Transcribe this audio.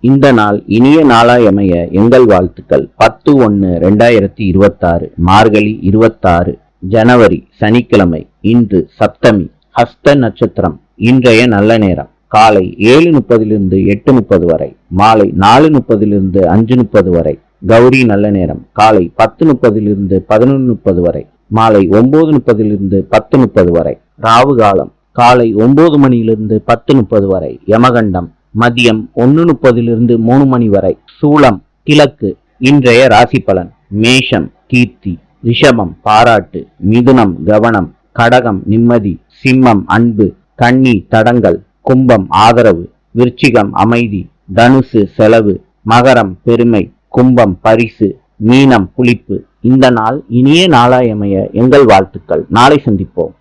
இந்த நாள் இனிய நாளாய் அமைய எங்கள் வாழ்த்துக்கள். 10/1/2026 மார்கழி 26 ஜனவரி சனிக்கிழமை. இன்று சப்தமி. ஹஸ்த நட்சத்திரம். இன்றைய நல்ல நேரம் காலை 7:30 8:30 வரை, மாலை 4:30 5:30 வரை. கௌரி நல்ல நேரம் காலை 10:30 11:30 வரை, மாலை 9:30 10:30 வரை. ராவு காலம் காலை 9 மணியிலிருந்து 10:30 வரை. யமகண்டம் மதியம் 1:30 3 மணி வரை. சூலம் கிழக்கு. இன்றைய ராசி பலன். மேஷம் கீர்த்தி, ரிஷபம் பாராட்டு, மிதுனம் கவனம், கடகம் நிம்மதி, சிம்மம் அன்பு, கன்னி தடங்கல், கும்பம் ஆதரவு, விருச்சிகம் அமைதி, தனுசு செலவு, மகரம் பெருமை, கும்பம் பரிசு, மீனம் புளிப்பு. இந்த நாள் இனிய நாளாய் அமைய எங்கள் வாழ்த்துக்கள். நாளை சந்திப்போம்.